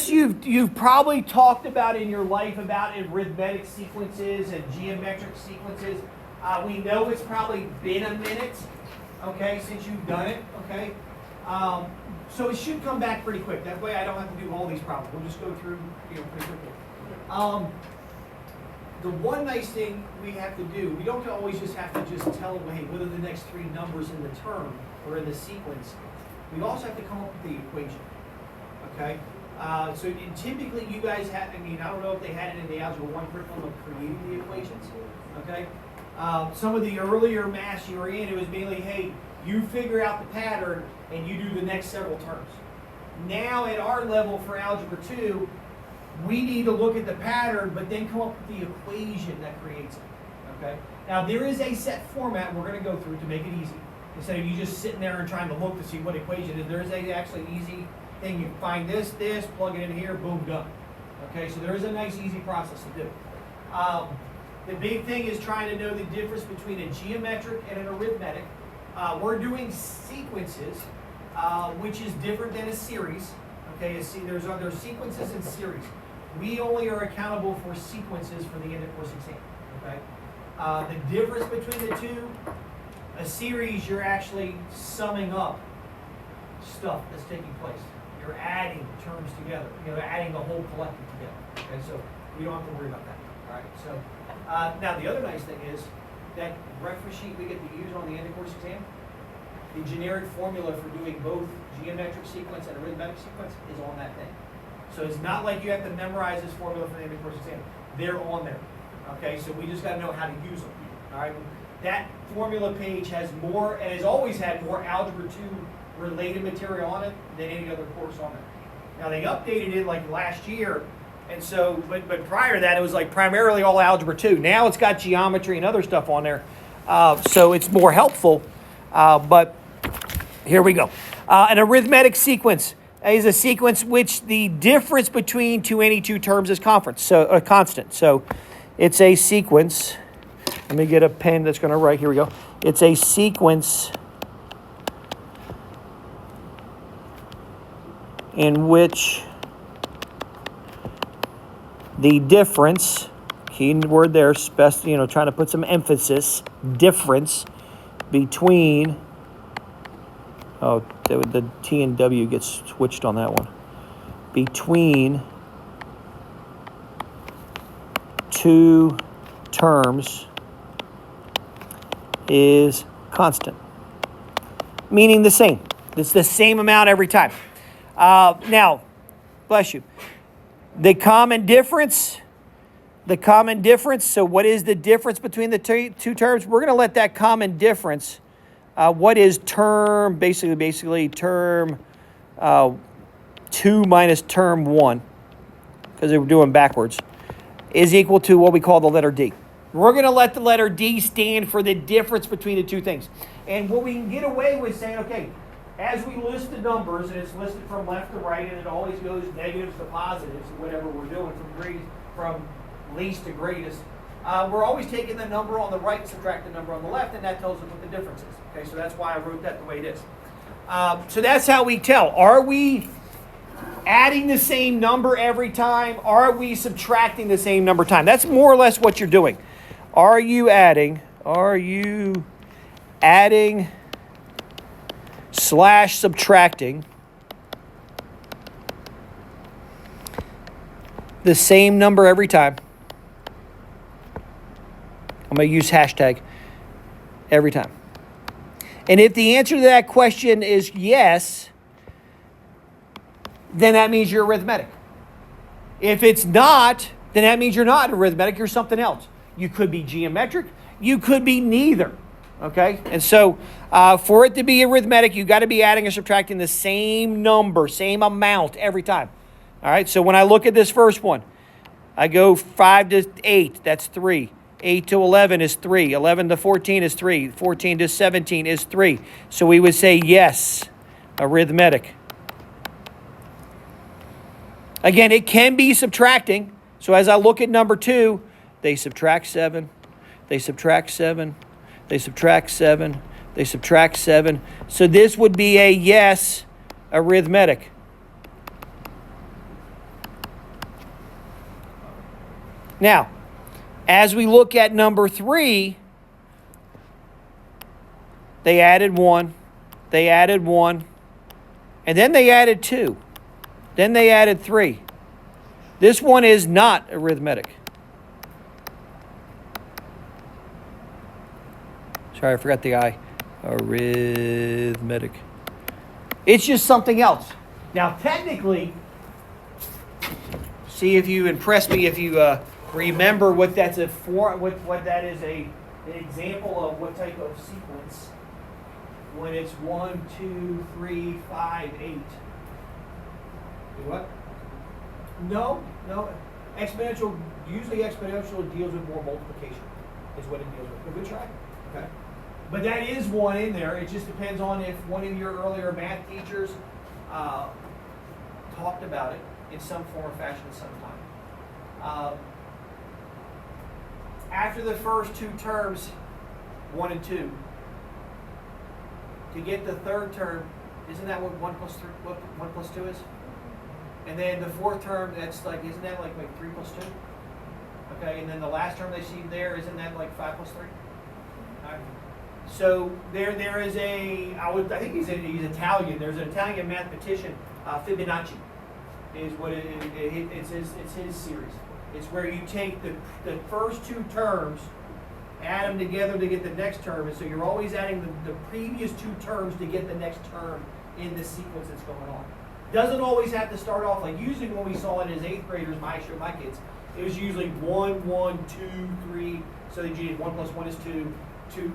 You've probably talked about in your life about arithmetic sequences and geometric sequences. We know it's probably been a minute, okay, since you've done it, okay? So it should come back pretty quick. That way I don't have to do all these problems. We'll just go through, pretty quickly. The one nice thing we have to do, we don't always just have to just tell them, hey, what are the next three numbers in the term or in the sequence? We also have to come up with the equation, okay? So typically you guys have, I don't know if they had it in the Algebra 1 curriculum of creating the equations, okay? Some of the earlier math you were in, it was mainly, hey, you figure out the pattern and you do the next several terms. Now at our level for Algebra 2, we need to look at the pattern, but then come up with the equation that creates it, okay? Now there is a set format we're going to go through to make it easy. Instead of you just sitting there and trying to look to see what equation it is, there is a actually easy thing. You find this, plug it in here, boom, done. Okay, so there is a nice easy process to do. The big thing is trying to know the difference between a geometric and an arithmetic. We're doing sequences, which is different than a series. Okay, there's other sequences and series. We only are accountable for sequences for the end of course exam. Okay, the difference between the two, a series you're actually summing up stuff that's taking place. You're adding terms together. You're adding the whole collective together. Okay, so we don't have to worry about that. All right. So now the other nice thing is that reference sheet we get to use on the end of course exam. The generic formula for doing both geometric sequence and arithmetic sequence is on that thing. So it's not like you have to memorize this formula for the end of course exam. They're on there. Okay, so we just got to know how to use them. All right. That formula page has more, and has always had more Algebra 2 related material on it than any other course on there. Now they updated it like last year, and so, but prior to that it was like primarily all Algebra 2. Now it's got geometry and other stuff on there, so it's more helpful. But here we go. An arithmetic sequence is a sequence which the difference between any two terms is constant. So it's a sequence. Let me get a pen that's going to write. Here we go. It's a sequence in which the difference, key word there, trying to put some emphasis, difference between, the T and W gets switched on that one, between two terms is constant, meaning the same. It's the same amount every time. Now, bless you. The common difference, so what is the difference between the two terms? We're going to let that common difference, what is term, basically term 2 minus term 1, because they were doing backwards, is equal to what we call the letter D. We're going to let the letter D stand for the difference between the two things. And what we can get away with saying, okay, as we list the numbers, and it's listed from left to right, and it always goes negatives to positives, whatever we're doing from least to greatest, we're always taking the number on the right and subtract the number on the left, and that tells us what the difference is. Okay, so that's why I wrote that the way it is. So that's how we tell. Are we adding the same number every time? Are we subtracting the same number time? That's more or less what you're doing. Are you adding / subtracting the same number every time? I'm going to use hashtag every time. And if the answer to that question is yes, then that means you're arithmetic. If it's not, then that means you're not arithmetic, you're something else. You could be geometric, you could be neither. Okay? And so for it to be arithmetic, you've got to be adding or subtracting the same number, same amount every time. All right? So when I look at this first one, I go 5 to 8, that's 3. 8 to 11 is 3. 11 to 14 is 3. 14 to 17 is 3. So we would say yes, arithmetic. Again, it can be subtracting. So as I look at number 2, they subtract 7. They subtract 7. They subtract 7. They subtract 7. So this would be a yes, arithmetic. Now, as we look at number 3, they added 1, they added 1, and then they added 2. Then they added 3. This one is not arithmetic. Sorry, I forgot the I. Arithmetic. It's just something else. Now, technically, see if you impress me, if you remember what that's what that is an example of what type of sequence. When it's 1, 2, 3, 5, 8. Do what? No. Exponential, usually exponential deals with more multiplication, is what it deals with. Good try. Okay. But that is one in there. It just depends on if one of your earlier math teachers talked about it in some form or fashion at some time. After the first 2 terms, 1 and 2, to get the third term, isn't that what 1 plus 3, what 1 plus 2 is? And then the fourth term, that's like, isn't that like 3 plus 2? Okay, and then the last term they see there, isn't that like 5 plus 3? All right. So there is I think he's Italian. There's an Italian mathematician, Fibonacci, is what it's his series. It's where you take the first 2 terms, add them together to get the next term, and so you're always adding the previous 2 terms to get the next term in this sequence that's going on. Doesn't always have to start off like usually when we saw it as 8th graders, my kids, it was usually 1, 1, 2, 3. So that you did 1 plus 1 is 2,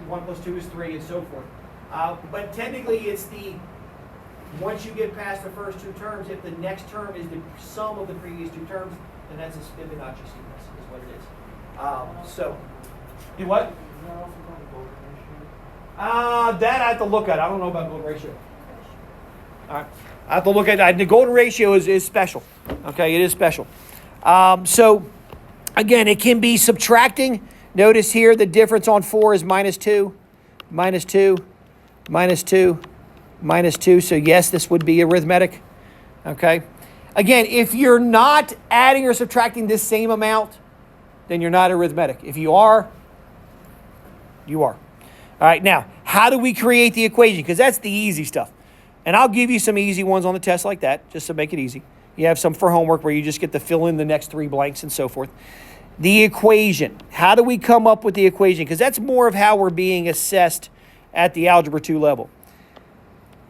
1 plus 2 is 3, and so forth. But technically, it's once you get past the first 2 terms, if the next term is the sum of the previous 2 terms, then that's a Fibonacci sequence, is what it is. So, do what? That I have to look at. I don't know about golden ratio. All right. I have to look at the golden ratio is special. Okay, it is special. So, again, it can be subtracting. Notice here the difference on 4 is minus 2, minus 2, minus 2, minus 2. So, yes, this would be arithmetic. Okay. Again, if you're not adding or subtracting this same amount, then you're not arithmetic. If you are, you are. All right, now, how do we create the equation? Because that's the easy stuff. And I'll give you some easy ones on the test like that, just to make it easy. You have some for homework where you just get to fill in the next 3 blanks and so forth. The equation. How do we come up with the equation? Because that's more of how we're being assessed at the Algebra 2 level.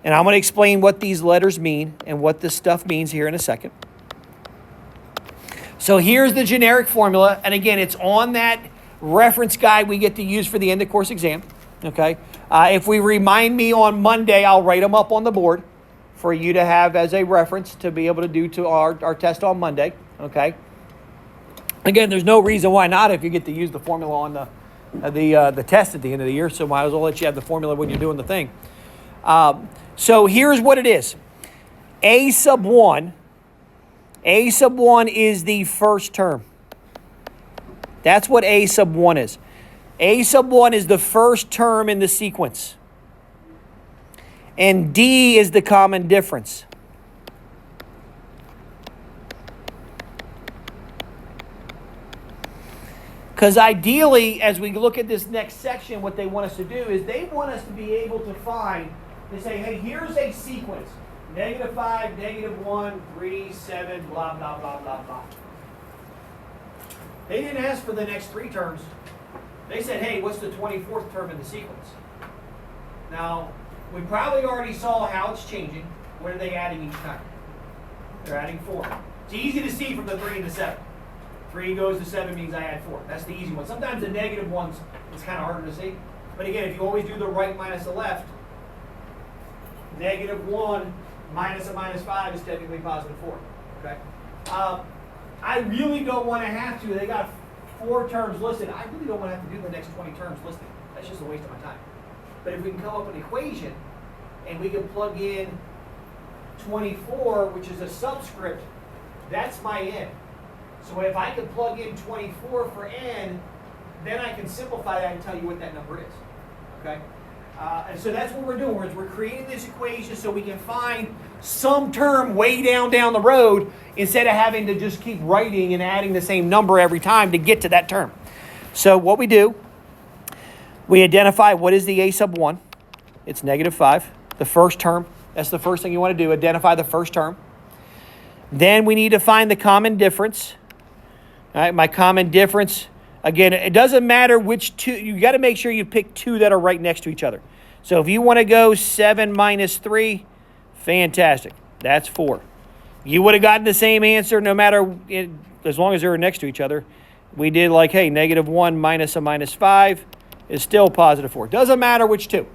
And I'm going to explain what these letters mean and what this stuff means here in a second. So here's the generic formula. And again, it's on that reference guide we get to use for the end of course exam. Okay. If we remind me on Monday, I'll write them up on the board for you to have as a reference to be able to do to our test on Monday. Okay. Again, there's no reason why not if you get to use the formula on the test at the end of the year. So might as well let you have the formula when you're doing the thing. So here's what it is. A sub 1 is the first term. That's what A sub 1 is. A sub 1 is the first term in the sequence. And D is the common difference. Because ideally, as we look at this next section, what they want us to do is they want us to be able to find, they say, hey, here's a sequence. -5, -1, 3, 7, blah, blah, blah, blah, blah. They didn't ask for the next 3 terms. They said, hey, what's the 24th term in the sequence? Now, we probably already saw how it's changing. What are they adding each time? They're adding 4. It's easy to see from the 3 and the 7. 3 goes to 7 means I add 4. That's the easy one. Sometimes the negative ones, it's kind of harder to see. But again, if you always do the right minus the left, -1 minus a -5 is technically positive 4. Okay. I really don't want to have to. They got 4 terms listed. I really don't want to have to do the next 20 terms listed. That's just a waste of my time. But if we can come up with an equation and we can plug in 24, which is a subscript, that's my n. So if I can plug in 24 for n, then I can simplify that and tell you what that number is. Okay. And so that's what we're doing. We're creating this equation so we can find some term way down the road instead of having to just keep writing and adding the same number every time to get to that term. So what we do, we identify what is the a sub 1. It's negative 5. The first term, that's the first thing you want to do, identify the first term. Then we need to find the common difference. All right, my common difference, again, it doesn't matter which two, you got to make sure you pick two that are right next to each other. So if you want to go 7 minus 3, fantastic. That's 4. You would have gotten the same answer no matter, as long as they were next to each other. We did like, hey, negative 1 minus a minus 5 is still positive 4. Doesn't matter which two.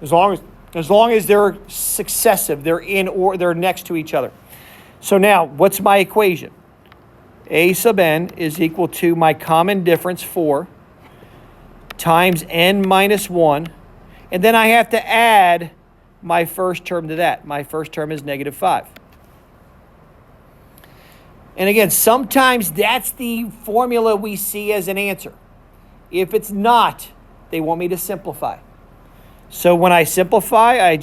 As long as they're successive, they're in or they're next to each other. So now, what's my equation? A sub n is equal to my common difference, 4, times n minus 1. And then I have to add my first term to that. My first term is negative 5. And again, sometimes that's the formula we see as an answer. If it's not, they want me to simplify. So when I simplify, I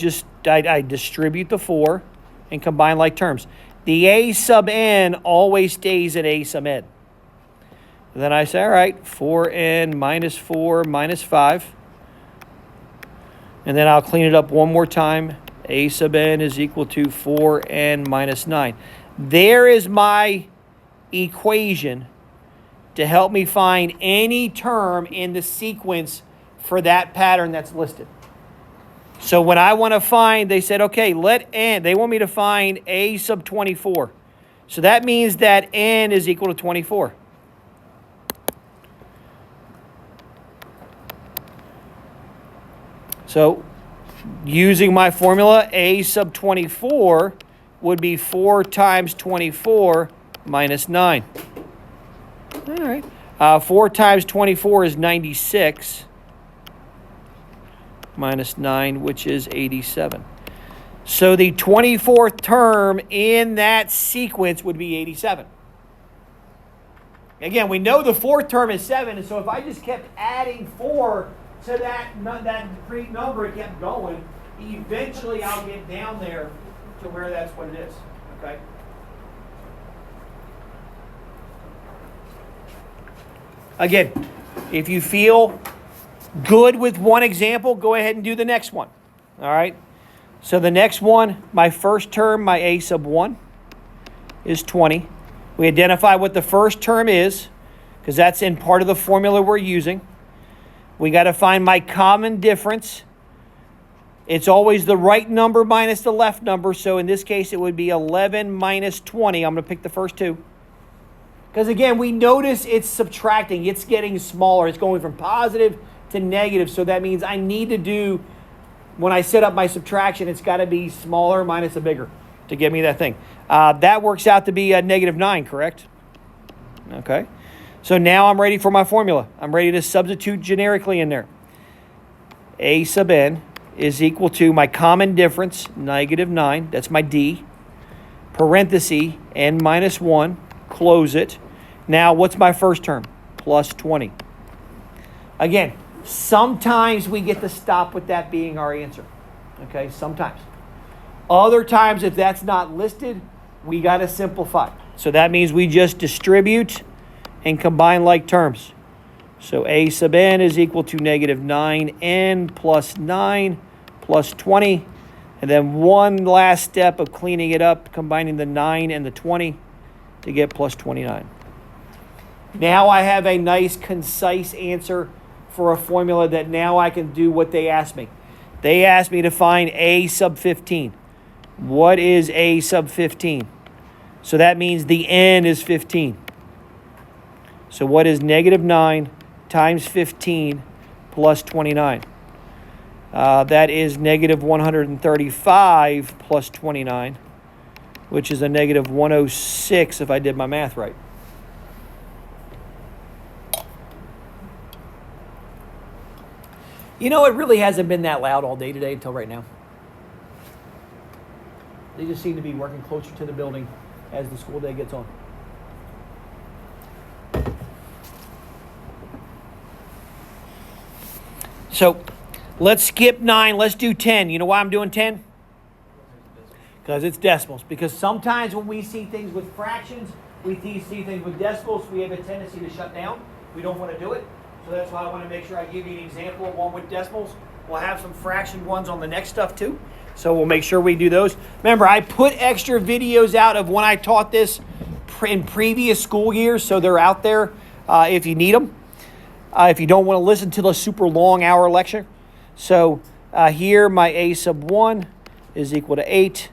distribute the 4 and combine like terms. The a sub n always stays at a sub n. And then I say, all right, 4n minus 4 minus 5. And then I'll clean it up one more time. A sub n is equal to 4n minus 9. There is my equation to help me find any term in the sequence for that pattern that's listed. So when I want to find, they said, okay, let n, they want me to find a sub 24. So that means that n is equal to 24. So using my formula, a sub 24 would be 4 times 24 minus 9. All right. 4 times 24 is 96. Minus 9, which is 87. So the 24th term in that sequence would be 87. Again, we know the fourth term is 7, and so if I just kept adding 4 to that Greek number, it kept going, eventually I'll get down there to where that's what it is. Okay? Again, if you feel good with one example, go ahead and do the next one. All right? So the next one, my first term, my a sub 1, is 20. We identify what the first term is, because that's in part of the formula we're using. We got to find my common difference. It's always the right number minus the left number, so in this case it would be 11 minus 20. I'm going to pick the first two. Because again, we notice it's subtracting. It's getting smaller. It's going from positive to negative. So that means I need to do, when I set up my subtraction, it's got to be smaller minus a bigger to give me that thing. That works out to be a negative 9, correct? Okay. So now I'm ready for my formula. I'm ready to substitute generically in there. A sub n is equal to my common difference, negative 9. That's my d. Parenthesis, n minus 1. Close it. Now, what's my first term? Plus 20. Again, sometimes we get to stop with that being our answer. Okay, sometimes. Other times, if that's not listed, we got to simplify. So that means we just distribute and combine like terms. So a sub n is equal to negative 9n plus 9 plus 20. And then one last step of cleaning it up, combining the 9 and the 20 to get plus 29. Now I have a nice, concise answer for a formula that now I can do what they asked me. They asked me to find a sub 15. What is a sub 15? So that means the n is 15. So what is negative 9 times 15 plus 29? That is negative 135 plus 29, which is a negative 106 if I did my math right. You know, it really hasn't been that loud all day today until right now. They just seem to be working closer to the building as the school day gets on. So Let's skip 9. Let's do 10. You know why I'm doing 10? Because it's decimals. Because sometimes when we see things with fractions, we see things with decimals, we have a tendency to shut down. We don't want to do it. So that's why I want to make sure I give you an example of one with decimals. We'll have some fraction ones on the next stuff too. So we'll make sure we do those. Remember, I put extra videos out of when I taught this in previous school years, so they're out there if you need them. If you don't want to listen to the super long hour lecture. So here my a sub 1 is equal to 8.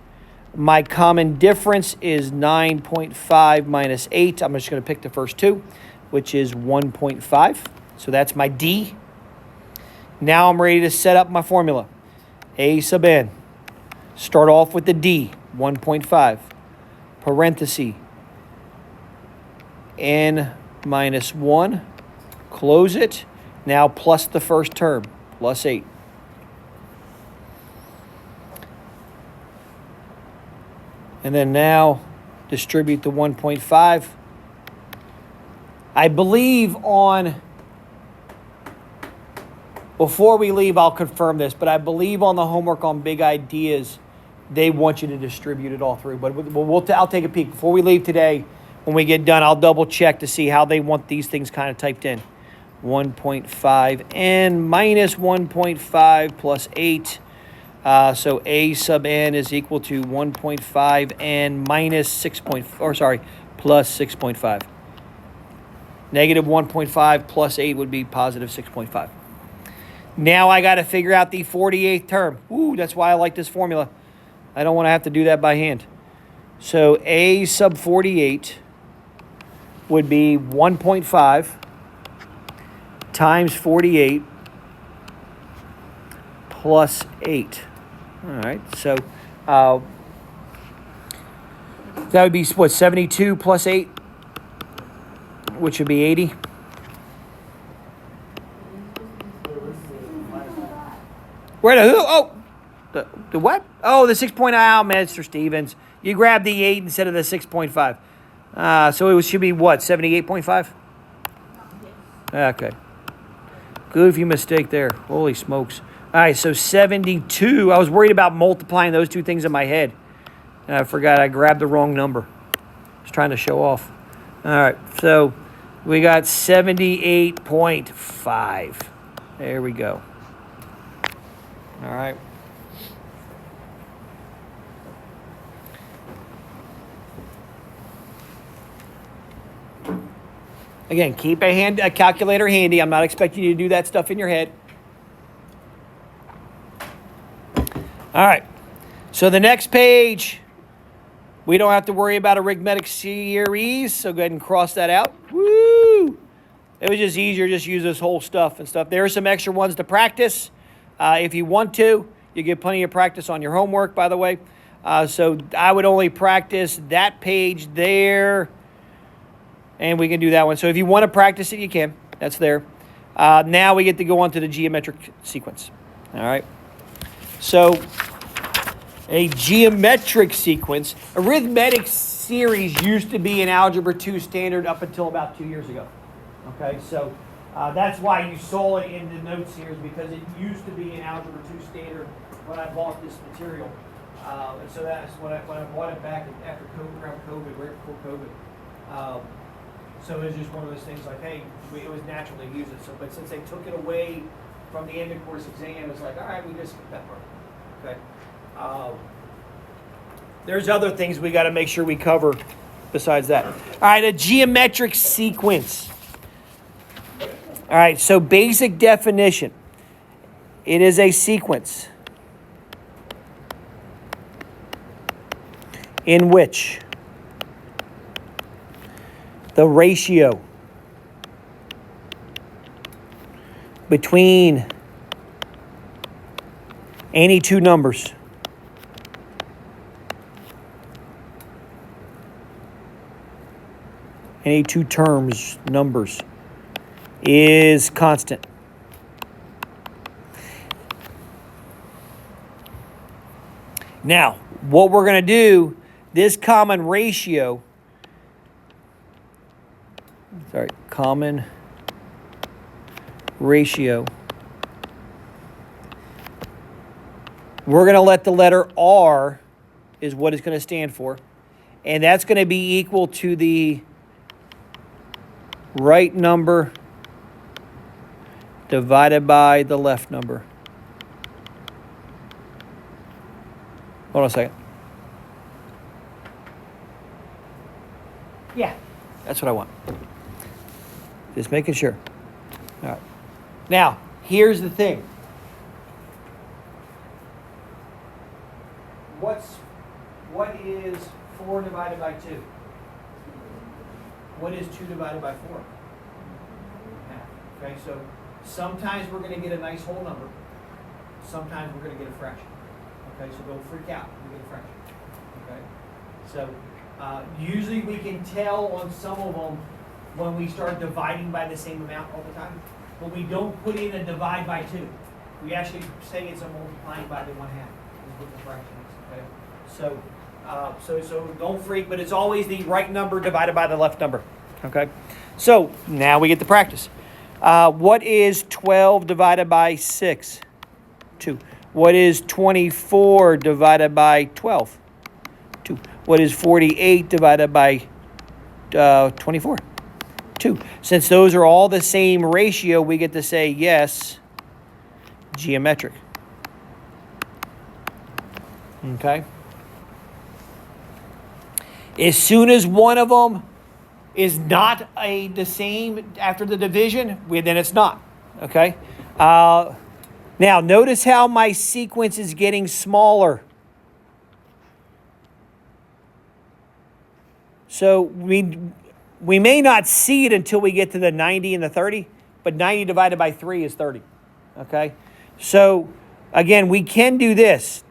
My common difference is 9.5 minus 8. I'm just going to pick the first two, which is 1.5. So that's my D. Now I'm ready to set up my formula. A sub n. Start off with the D, 1.5. Parenthesis. N minus 1. Close it. Now plus the first term, plus 8. And then now distribute the 1.5. I believe before we leave, I'll confirm this, but I believe on the homework on big ideas, they want you to distribute it all through. But I'll take a peek. Before we leave today, when we get done, I'll double check to see how they want these things kind of typed in. 1.5 n minus 1.5 plus 8. So a sub n is equal to 1.5 n minus plus 6.5. Negative 1.5 plus 8 would be positive 6.5. Now I got to figure out the 48th term. Ooh, that's why I like this formula. I don't want to have to do that by hand. So a sub 48 would be 1.5 times 48 plus 8. All right, so that would be what, 72 plus 8, which would be 80. Where the who? Oh, the what? Oh, the 6.0, Mr. Stevens. You grabbed the 8 instead of the 6.5. So it should be what, 78.5? Okay. Goofy mistake there. Holy smokes. All right, so 72. I was worried about multiplying those two things in my head. And I forgot I grabbed the wrong number. I was trying to show off. All right, so we got 78.5. There we go. All right. Again, keep a calculator handy. I'm not expecting you to do that stuff in your head. All right. So the next page, we don't have to worry about arithmetic series, so go ahead and cross that out. Woo! It was just easier, just use this whole stuff and stuff. There are some extra ones to practice. If you want to, you get plenty of practice on your homework, by the way. So I would only practice that page there, and we can do that one. So if you want to practice it, you can. That's there. Now we get to go on to the geometric sequence. All right. So a geometric sequence, arithmetic series used to be an Algebra 2 standard up until about 2 years ago. Okay, so that's why you saw it in the notes here, is because it used to be an Algebra 2 standard when I bought this material. And so that's when I bought it back after COVID, around COVID, right before COVID. So it was just one of those things like, hey, it was natural to use it. So, but since they took it away from the end of course exam, it's like, all right, we just skip that part. Okay. There's other things we got to make sure we cover besides that. All right, a geometric sequence. All right, so basic definition. It is a sequence in which the ratio between any two numbers any two terms, numbers, is constant. Now, what we're going to do, this common ratio, we're going to let the letter R is what it's going to stand for. And that's going to be equal to the right number divided by the left number. Hold on a second. Yeah, that's what I want. Just making sure. All right. Now, here's the thing. What is 4 divided by 2? What is 2 divided by 4? Okay, so sometimes we're going to get a nice whole number. Sometimes we're going to get a fraction. Okay, so don't freak out. We get a fraction. Okay, so usually we can tell on some of them when we start dividing by the same amount all the time, but we don't put in a divide by 2. We actually say it's a multiplying by the 1/2 is what the fraction is. Okay, so don't freak, but it's always the right number divided by the left number. Okay, so now we get the practice. What is 12 divided by 6? 2. What is 24 divided by 12? 2. What is 48 divided by 24? 2. Since those are all the same ratio, we get to say yes, geometric. Okay? As soon as one of them is not the same after the division, then it's not. Okay? Now, notice how my sequence is getting smaller. So we may not see it until we get to the 90 and the 30, but 90 divided by 3 is 30. Okay? So, again, we can do this.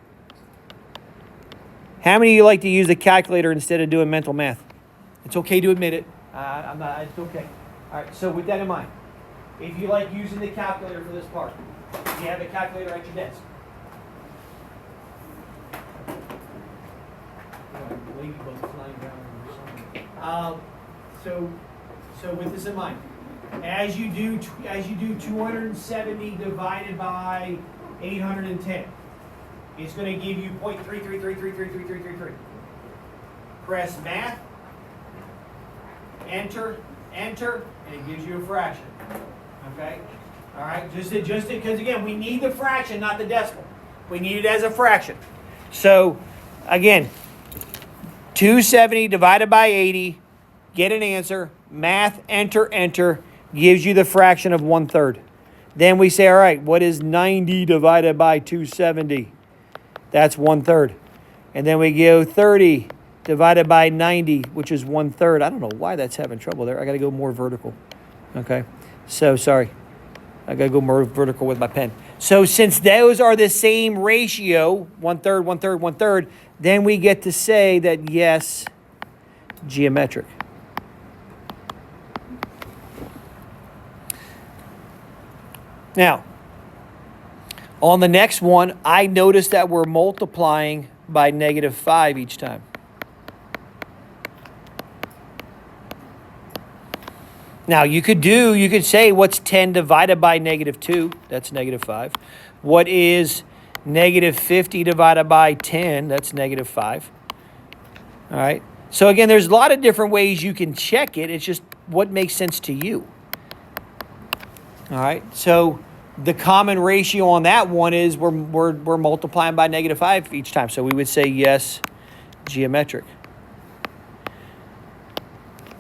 How many of you like to use the calculator instead of doing mental math? It's okay to admit it. It's okay. All right, so with that in mind, if you like using the calculator for this part, you have a calculator at your desk. So with this in mind, as you do 270 divided by 810, it's going to give you 0.333333333. Press math, enter, and it gives you a fraction. Okay? All right, just because again, we need the fraction, not the decimal. We need it as a fraction. So, again, 270 divided by 80, get an answer. Math, enter, gives you the fraction of 1/3. Then we say, all right, what is 90 divided by 270? That's 1/3. And then we go 30 divided by 90, which is 1/3. I don't know why that's having trouble there. I got to go more vertical. Okay, so sorry. I got to go more vertical with my pen. So since those are the same ratio, 1/3, 1/3, 1/3, then we get to say that, yes, geometric. Now, on the next one, I notice that we're multiplying by -5 each time. Now, you could say, what's 10 divided by -2? That's -5. What is -50 divided by 10? That's -5. All right. So, again, there's a lot of different ways you can check it. It's just what makes sense to you. All right. So, the common ratio on that one is we're multiplying by -5 each time. So, we would say, yes, geometric.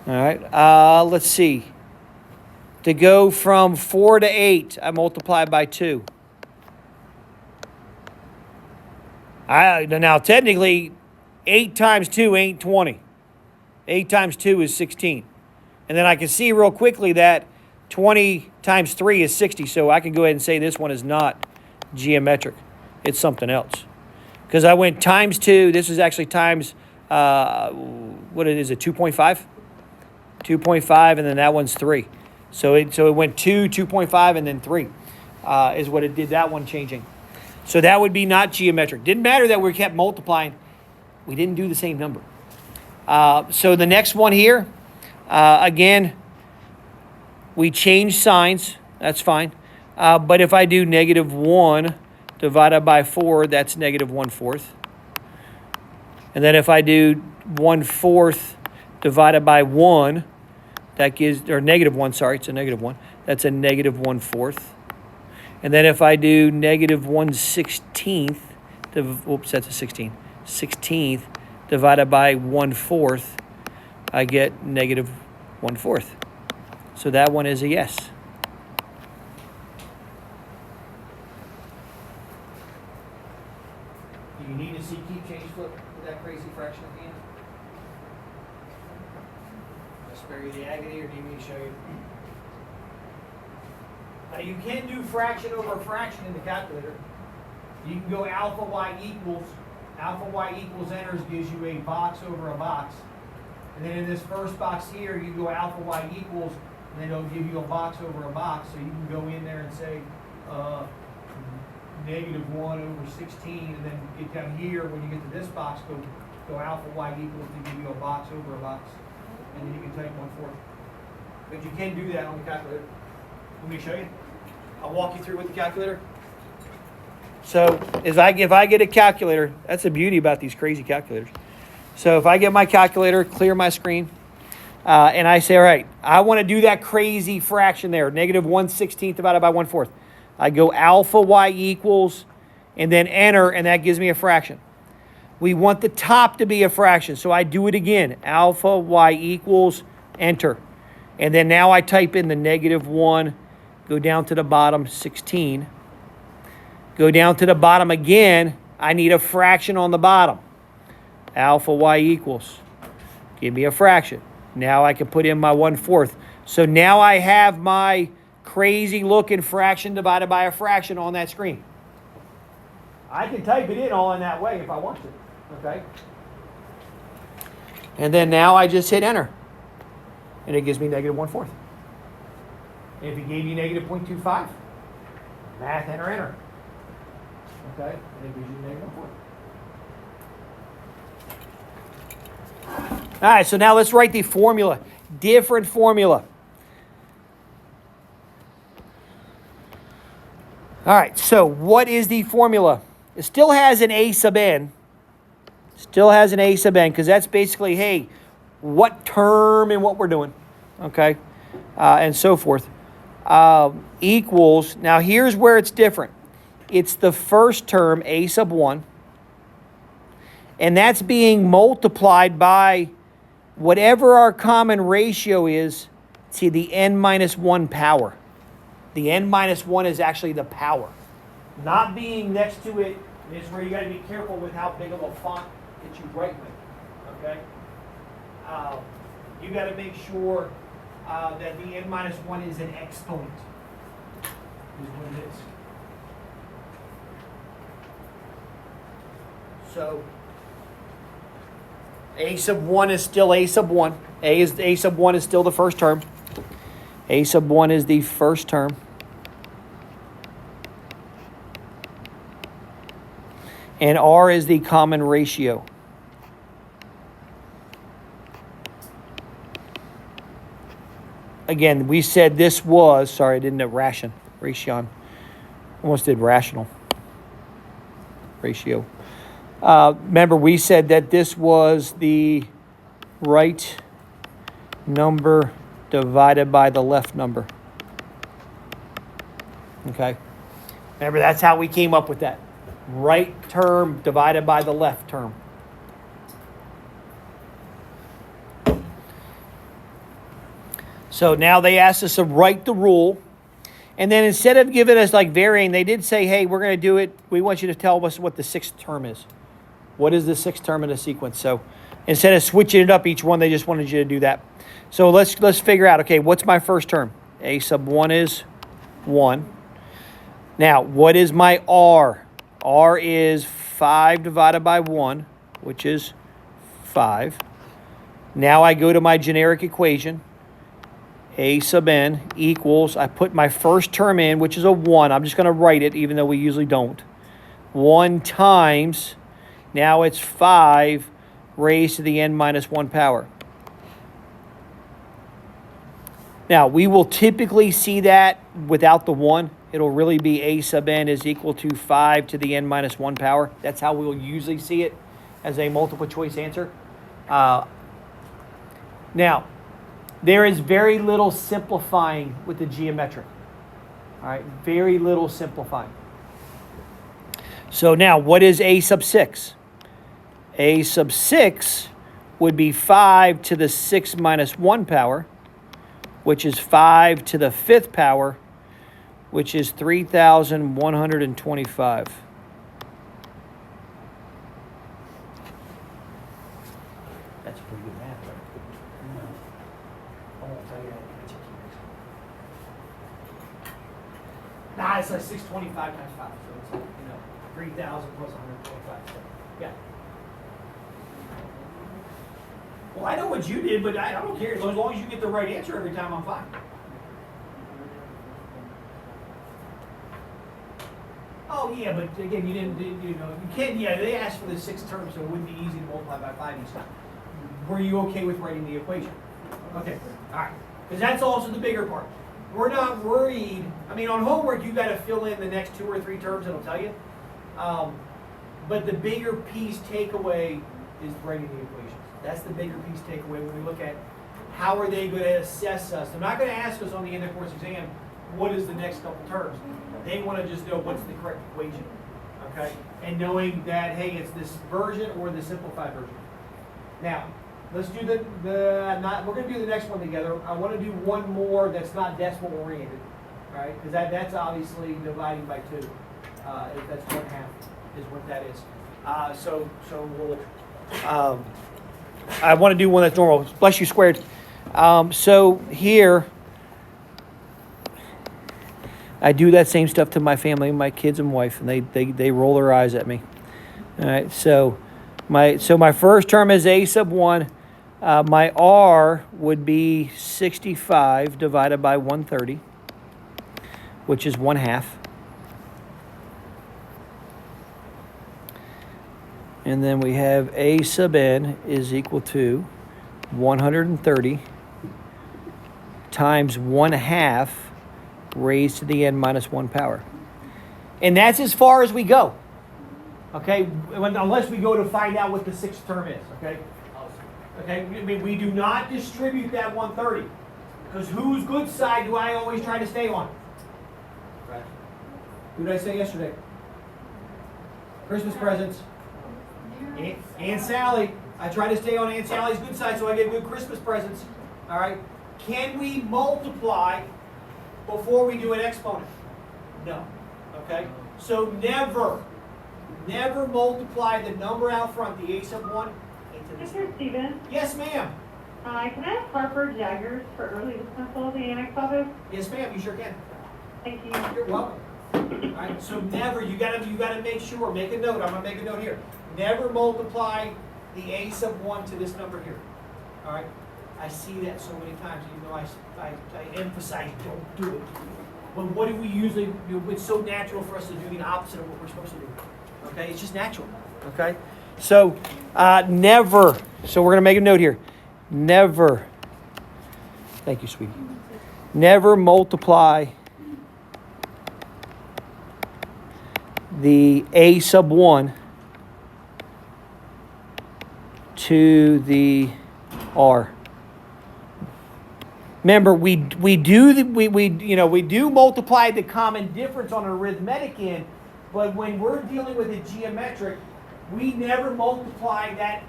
All right. Let's see. To go from 4 to 8, I multiply by 2. Now, technically, 8 times 2 ain't 20. 8 times 2 is 16. And then I can see real quickly that 20 times 3 is 60. So I can go ahead and say this one is not geometric. It's something else. Because I went times 2. This is actually times, what is it, 2.5? 2.5, and then that one's 3. So it went 2, 2.5, and then 3 is what it did, that one changing. So that would be not geometric. Didn't matter that we kept multiplying. We didn't do the same number. So the next one here, again, we change signs. That's fine. But if I do -1 divided by 4, that's negative 1/4. And then if I do 1/4 divided by 1, that gives, or negative 1, sorry, it's a negative 1. That's a negative 1/4. And then if I do negative 1/16, oops, that's a 16. 16th divided by 1/4, I get negative 1/4. So that one is a yes. Do you need to see keep change flip with that crazy fraction at the end? I'll spare you the agony, or do you need me to show you? Now you can do fraction over fraction in the calculator. You can go alpha y equals enters gives you a box over a box. And then in this first box here, you go alpha y equals, and then it'll give you a box over a box. So you can go in there and say negative 1 over 16, and then get down here, when you get to this box, go alpha y equals to give you a box over a box. And then you can type 1/4. But you can do that on the calculator. Let me show you. I'll walk you through with the calculator. So if I get a calculator, that's the beauty about these crazy calculators. So if I get my calculator, clear my screen, and I say, all right, I want to do that crazy fraction there, negative 1/16 divided by 1/4. I go alpha y equals, and then enter, and that gives me a fraction. We want the top to be a fraction, so I do it again. Alpha y equals, enter. And then now I type in the negative 1, go down to the bottom, 16. Go down to the bottom again. I need a fraction on the bottom. Alpha y equals. Give me a fraction. Now I can put in my 1/4. So now I have my crazy looking fraction divided by a fraction on that screen. I can type it in all in that way if I want to. Okay? And then now I just hit enter. And it gives me negative 1/4. And if it gave you negative 0.25, math, enter, enter. Okay? And it gives you negative 1/4. All right, so now let's write the formula. Different formula. All right, so what is the formula? It still has an a sub n. Still has an a sub n, because that's basically, hey, what term and what we're doing. Okay? And so forth. Equals, now here's where it's different. It's the first term, a sub 1. And that's being multiplied by whatever our common ratio is to the n minus 1 power. The n minus 1 is actually the power. Not being next to it is where you got to be careful with how big of a font that you write with. Okay? You got to make sure that the n minus 1 is an exponent. Is what it is. So a sub 1 is still a sub 1. A sub 1 is still the first term. A sub 1 is the first term. And R is the common ratio. Again, we said this was, sorry, I didn't know ration. Almost did rational. Ratio. Remember, we said that this was the right number divided by the left number. Okay? Remember, that's how we came up with that. Right term divided by the left term. So now they asked us to write the rule. And then instead of giving us like varying, they did say, hey, we're going to do it. We want you to tell us what the sixth term is. What is the sixth term in the sequence? So instead of switching it up each one, they just wanted you to do that. So let's figure out, okay, what's my first term? A sub 1 is 1. Now, what is my R? R is 5 divided by 1, which is 5. Now I go to my generic equation. A sub n equals, I put my first term in, which is a 1. I'm just going to write it, even though we usually don't. 1 times, now it's 5 raised to the n minus 1 power. Now, we will typically see that without the 1. it'll really be a sub n is equal to 5 to the n minus 1 power. That's how we'll usually see it as a multiple choice answer. Now, there is very little simplifying with the geometric. All right, very little simplifying. So now, what is a sub 6? A sub 6 would be 5 to the 6 minus 1 power, which is 5 to the 5th power, which is 3,125. That's pretty good math, right? I won't tell you how to catch it. Nah, it's like 625 times 5. So it's like, 3,000 plus 125. So, yeah. Well, I know what you did, but I don't care. As long as you get the right answer every time, I'm fine. Oh, yeah, but again, you didn't, you can, yeah, they asked for the 6 terms, so it wouldn't be easy to multiply by 5 each time. Were you okay with writing the equation? Okay, all right. Because that's also the bigger part. We're not worried. I mean, on homework, you got to fill in the next 2 or 3 terms, it'll tell you. But the bigger piece takeaway is writing the equations. That's the bigger piece takeaway when we look at how are they going to assess us. They're not going to ask us on the end of course exam, what is the next couple terms? They want to just know what's the correct equation, okay? And knowing that, hey, it's this version or the simplified version. Now, let's do we're going to do the next one together. I want to do one more that's not decimal oriented, all right? Because that's obviously dividing by 2. That's 1/2 is what that is. So we'll, I want to do one that's normal. Bless you squared. So here, I do that same stuff to my family, my kids and wife, and they roll their eyes at me. All right, so my first term is a sub 1. My r would be 65 divided by 130, which is 1/2. And then we have a sub n is equal to 130 times 1/2 raised to the n minus 1 power. And that's as far as we go. Okay? Unless we go to find out what the 6th term is. Okay? Okay? I mean, we do not distribute that 130. Because whose good side do I always try to stay on? Right. Who did I say yesterday? Christmas presents. Aunt Sally. I try to stay on Aunt Sally's good side so I get good Christmas presents. All right? Can we multiply before we do an exponent? No. Okay? So never multiply the number out front, the a sub 1, into this. Mr. Stevens? Yes, ma'am. Can I have Harper Jaggers for early dismissal of the annex office? Yes, ma'am. You sure can. Thank you. You're welcome. All right? So never. You gotta make sure. Make a note. I'm gonna make a note here. Never multiply the a sub 1 to this number here. All right? I see that so many times, even though I emphasize don't do it. But what do we usually do? It's so natural for us to do the opposite of what we're supposed to do. Okay? It's just natural. Okay? So, never. So we're going to make a note here. Never. Thank you, sweetie. Never multiply the a sub 1 to the r. Remember, we do multiply the common difference on an arithmetic end, but when we're dealing with a geometric, we never multiply that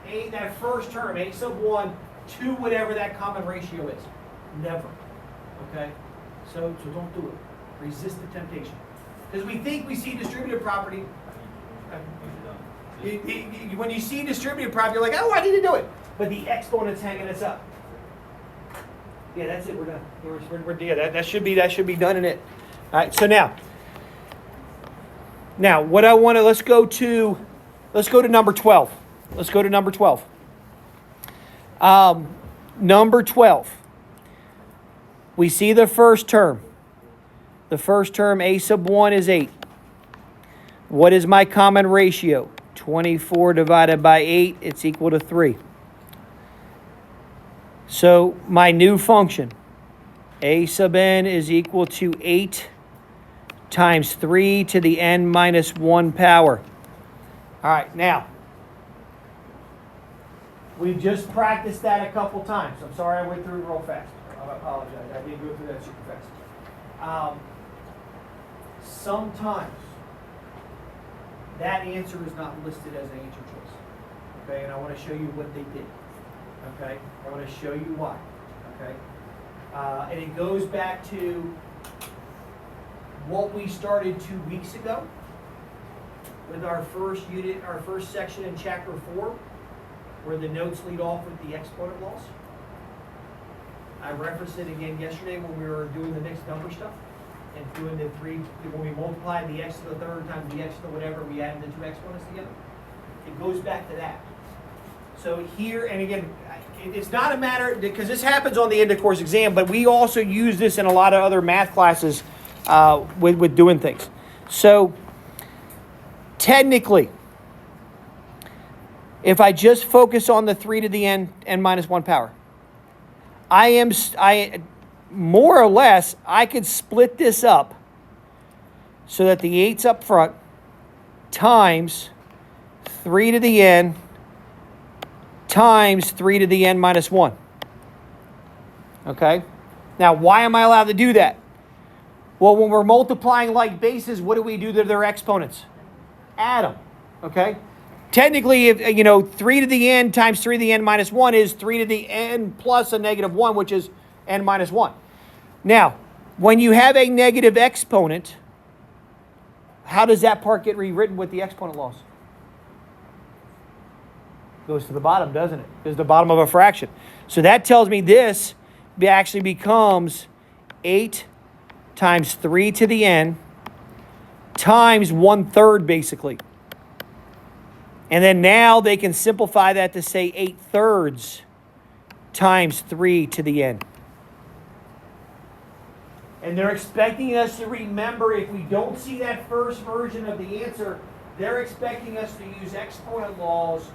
first term, a sub 1, to whatever that common ratio is. Never. Okay? So don't do it. Resist the temptation. Because we think we see distributive property. When you see distributive property, you're like, oh, I need to do it. But the exponent's hanging us up. Yeah, that's it. We're done. That should be done in it. All right. So now what I want to let's go to number 12. Let's go to number 12. Number 12. We see the first term. The first term, a sub 1 is 8. What is my common ratio? 24 divided by 8, it's equal to 3. So my new function, a sub n is equal to 8 times 3 to the n minus 1 power. All right, now, we've just practiced that a couple times. I'm sorry I went through it real fast. I apologize. I didn't go through that super fast. Sometimes that answer is not listed as an answer choice. Okay, and I want to show you what they did. Okay, I want to show you why. Okay, and it goes back to what we started 2 weeks ago with our first unit, our first section in chapter 4, where the notes lead off with the exponent laws. I referenced it again yesterday when we were doing the mixed number stuff and doing the three, when we multiplied the x to the third times the x to the whatever, we added the two exponents together. It goes back to that. So here, and again, it's not a matter, because this happens on the end of course exam, but we also use this in a lot of other math classes with doing things. So technically, if I just focus on the 3 to the n minus 1 power, I more or less, I could split this up so that the 8's up front times 3 to the n times 3 to the n minus 1. Okay? Now, why am I allowed to do that? Well, when we're multiplying like bases, what do we do to their exponents? Add them. Okay? Technically, if 3 to the n times 3 to the n minus 1 is 3 to the n plus a negative 1, which is n minus 1. Now, when you have a negative exponent, how does that part get rewritten with the exponent laws? Goes to the bottom, doesn't it? Goes to the bottom of a fraction. So that tells me this actually becomes 8 times 3 to the n times 1/3, basically. And then now they can simplify that to say 8/3 times 3 to the n. And they're expecting us to remember, if we don't see that first version of the answer, they're expecting us to use exponent laws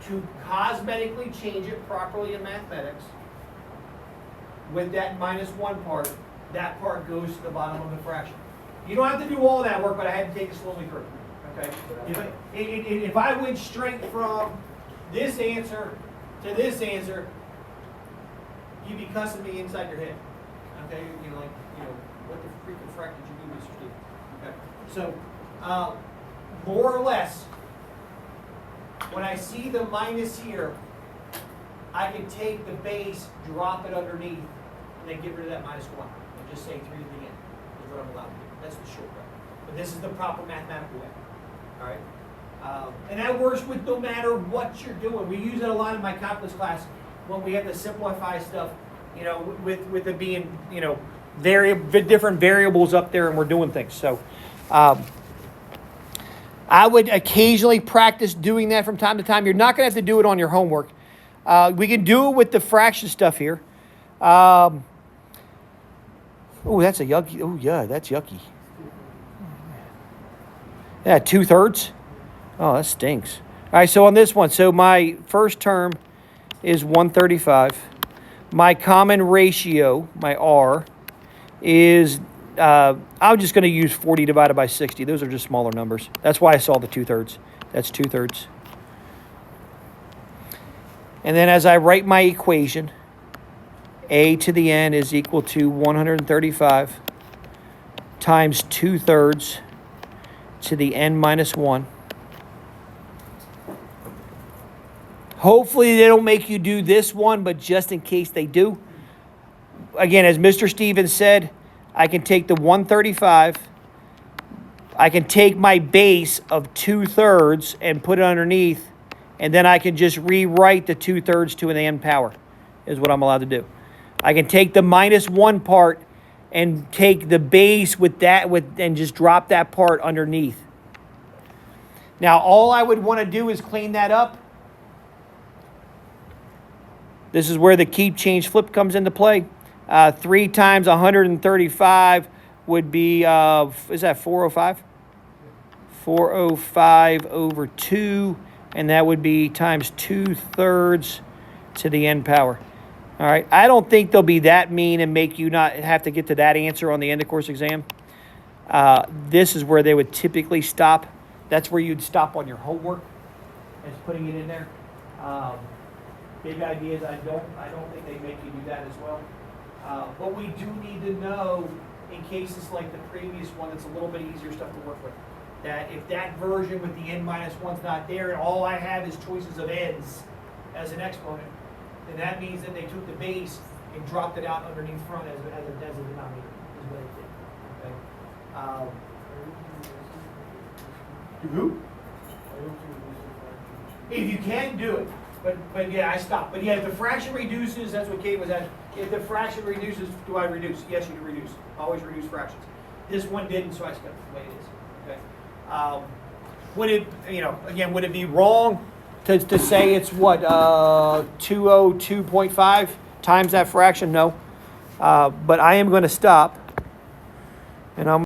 to cosmetically change it properly in mathematics. With that minus 1 part, that part goes to the bottom of the fraction. You don't have to do all that work, but I had to take it slowly through. Okay? If I went straight from this answer to this answer, you'd be cussing me inside your head. Okay? What the freaking frack did you do, Mr. Steve? Okay. So, more or less, when I see the minus here, I can take the base, drop it underneath, and then get rid of that minus 1. And just say 3 to the n is what I'm allowed to do. That's the shortcut. But this is the proper mathematical way. All right? And that works with no matter what you're doing. We use it a lot in my calculus class when we have to simplify stuff, with it being, different variables up there and we're doing things. So I would occasionally practice doing that from time to time. You're not going to have to do it on your homework. We can do it with the fraction stuff here. Oh, that's a yucky. Oh, yeah, that's yucky. Yeah, 2/3. Oh, that stinks. All right, so on this one, so my first term is 135. My common ratio, my R, is, I'm just going to use 40 divided by 60. Those are just smaller numbers. That's why I saw the 2/3. That's 2/3. And then as I write my equation, a to the n is equal to 135 times 2/3 to the n minus 1. Hopefully they don't make you do this one, but just in case they do. Again, as Mr. Stevens said, I can take the 135. I can take my base of 2/3 and put it underneath, and then I can just rewrite the 2/3 to an n power, is what I'm allowed to do. I can take the minus 1 part and take the base with that and just drop that part underneath. Now, all I would want to do is clean that up. This is where the keep, change, flip comes into play. 3 times 135 would be, is that 405? 405 over 2, and that would be times 2/3 to the n power. All right, I don't think they'll be that mean and make you not have to get to that answer on the end of course exam. This is where they would typically stop. That's where you'd stop on your homework, is putting it in there. Big ideas, I don't think they make you do that as well. But we do need to know, in cases like the previous one, that's a little bit easier stuff to work with, that if that version with the n minus 1's not there, and all I have is choices of n's as an exponent, then that means that they took the base and dropped it out underneath front as a denominator, is what they did. Okay. Who? If you can do it, but yeah, I stopped. But yeah, if the fraction reduces, that's what Kate was asking. If the fraction reduces, do I reduce? Yes, you can reduce. Always reduce fractions. This one didn't, so I skipped the way it is. Okay. Would it, again, would it be wrong to say it's what 202.5 times that fraction? No. But I am going to stop, and I'm